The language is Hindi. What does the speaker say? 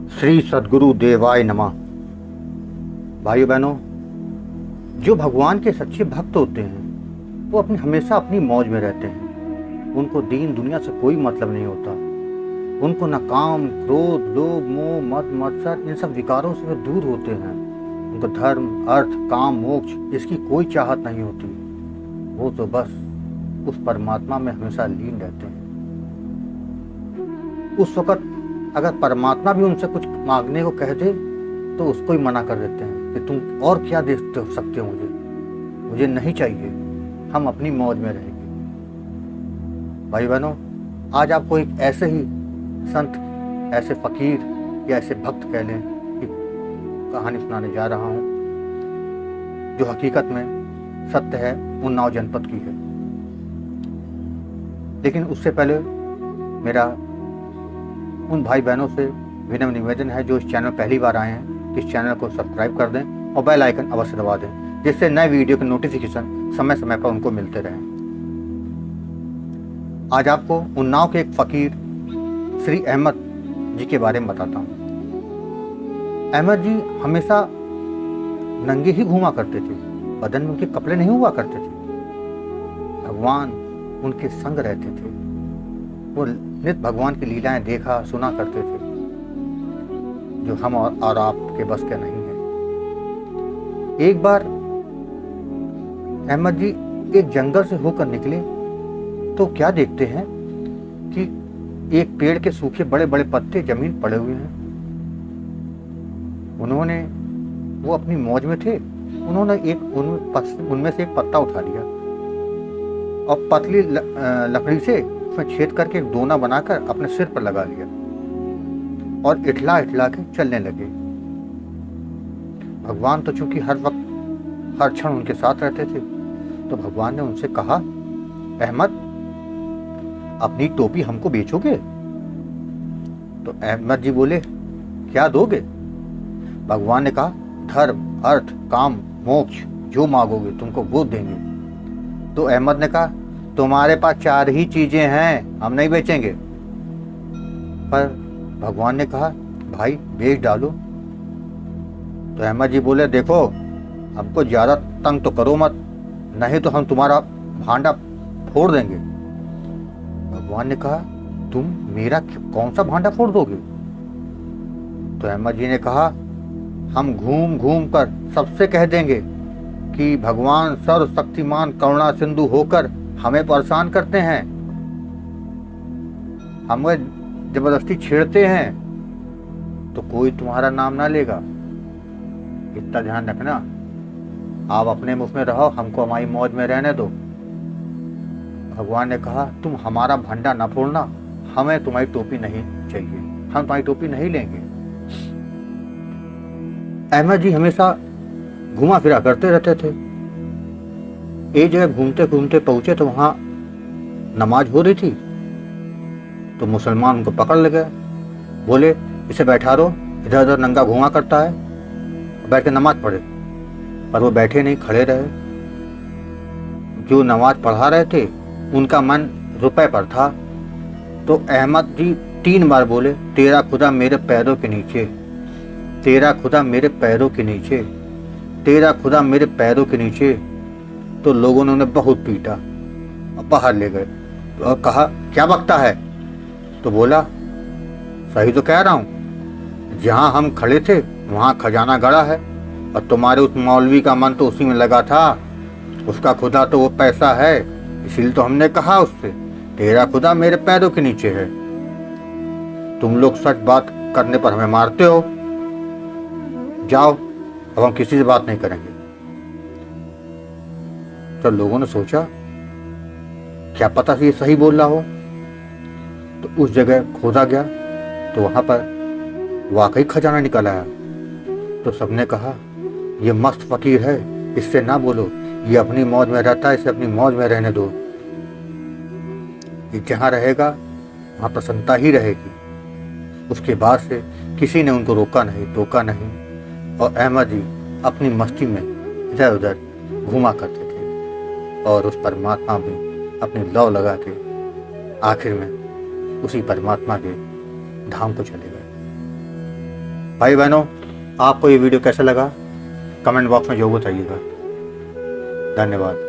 श्री सद्गुरु देवाय नमः। भाइयों बहनों, जो भगवान के सच्चे भक्त होते हैं वो हमेशा अपनी मौज में रहते हैं। उनको दीन दुनिया से कोई मतलब नहीं होता। उनको न काम, क्रोध, लोभ, मोह, मद, मत्सर इन सब विकारों से वे दूर होते हैं। उनको धर्म, अर्थ, काम, मोक्ष इसकी कोई चाहत नहीं होती। वो तो बस उस परमात्मा में हमेशा लीन रहते हैं। उस वक्त अगर परमात्मा भी उनसे कुछ मांगने को कह दे तो उसको ही मना कर देते हैं कि तुम और क्या दे सकते हो, मुझे नहीं चाहिए, हम अपनी मौज में रहेंगे। भाई बहनों, आज आपको एक ऐसे ही संत, ऐसे फकीर या ऐसे भक्त कह लें कि कहानी सुनाने जा रहा हूँ जो हकीकत में सत्य है, उन्नाव जनपद की है। लेकिन उससे पहले मेरा उन भाई बहनों से विनम्र निवेदन है जो इस चैनल पहली बार आए हैं कि इस चैनल को सब्सक्राइब कर दें और बेल आइकन अवश्य दबा दें, जिससे नए वीडियो के नोटिफिकेशन समय समय पर उनको मिलते रहें। आज आपको उन्नाव के एक फकीर श्री अहमद जी के बारे में बताता हूँ। अहमद जी हमेशा नंगे ही घूमा करते थे, बदन में उनके कपड़े नहीं हुआ करते थे। भगवान उनके संग रहते थे। वो नित भगवान की लीलाएं देखा सुना करते थे, जो हम और आपके बस के नहीं है। एक बार अहमद जी एक जंगल से होकर निकले तो क्या देखते हैं कि एक पेड़ के सूखे बड़े बड़े पत्ते जमीन पड़े हुए हैं। वो अपनी मौज में थे। उन्होंने उनमें से एक पत्ता उठा लिया और पतली लकड़ी से उसमें छेद करके एक दोना बनाकर अपने सिर पर लगा लिया और इठला इठला के चलने लगे। भगवान तो चूंकि हर वक्त हर क्षण उनके साथ रहते थे, तो भगवान ने उनसे कहा, अहमद अपनी टोपी हमको बेचोगे? तो अहमद जी बोले, क्या दोगे? भगवान ने कहा, धर्म, अर्थ, काम, मोक्ष जो मांगोगे तुमको वो देंगे। तो अहमद ने कहा, तुम्हारे पास 4 ही चीजें हैं, हम नहीं बेचेंगे। पर भगवान ने कहा, भाई बेच डालो। तो अहमद जी बोले, देखो हमको ज्यादा तंग तो करो मत, नहीं तो हम तुम्हारा भांडा फोड़ देंगे। भगवान ने कहा, तुम मेरा कौन सा भांडा फोड़ दोगे? तो अहमद जी ने कहा, हम घूम घूम कर सबसे कह देंगे कि भगवान सर्वशक्तिमान करुणा सिंधु होकर हमें परेशान करते हैं, हमें जबरदस्ती छेड़ते हैं, तो कोई तुम्हारा नाम ना लेगा। इतना ध्यान रखना, आप अपने मुख में रहो, हमको हमारी मौज में रहने दो। भगवान ने कहा, तुम हमारा भंडा ना फोड़ना, हमें तुम्हारी टोपी नहीं चाहिए, हम तुम्हारी टोपी नहीं लेंगे। अहमद जी हमेशा घुमा फिरा करते रहते थे। एक जगह घूमते घूमते पहुंचे तो वहां नमाज हो रही थी। तो मुसलमान उनको पकड़ ले गए, बोले, इसे बैठा रहो, इधर उधर नंगा घुमा करता है, बैठ के नमाज पढ़े। पर वो बैठे नहीं, खड़े रहे। जो नमाज पढ़ा रहे थे उनका मन रुपए पर था। तो अहमद जी 3 बार बोले, तेरा खुदा मेरे पैरों के नीचे, तेरा खुदा मेरे पैरों के नीचे, तेरा खुदा मेरे पैरों के नीचे। तो लोगों ने उन्हें बहुत पीटा और बाहर ले गए और कहा, क्या बकता है? तो बोला, सही तो कह रहा हूं, जहां हम खड़े थे वहां खजाना गड़ा है और तुम्हारे उस मौलवी का मन तो उसी में लगा था, उसका खुदा तो वो पैसा है, इसीलिए तो हमने कहा उससे, तेरा खुदा मेरे पैरों के नीचे है। तुम लोग सच बात करने पर हमें मारते हो, जाओ अब हम किसी से बात नहीं करेंगे। तो लोगों ने सोचा, क्या पता ये सही बोल रहा हो। तो उस जगह खोदा गया तो वहां पर वाकई खजाना निकल आया। तो सबने कहा, ये मस्त फकीर है, इससे ना बोलो, ये अपनी मौज में रहता है, इसे अपनी मौज में रहने दो, ये जहां रहेगा वहां प्रसन्नता ही रहेगी। उसके बाद से किसी ने उनको रोका नहीं, टोका नहीं और अहमद जी अपनी मस्ती में इधर उधर घुमा करते थे और उस परमात्मा में अपनी लौ लगा के आखिर में उसी परमात्मा के धाम को चले गए। भाई बहनों, आपको ये वीडियो कैसा लगा कमेंट बॉक्स में जरूर बताइएगा। धन्यवाद।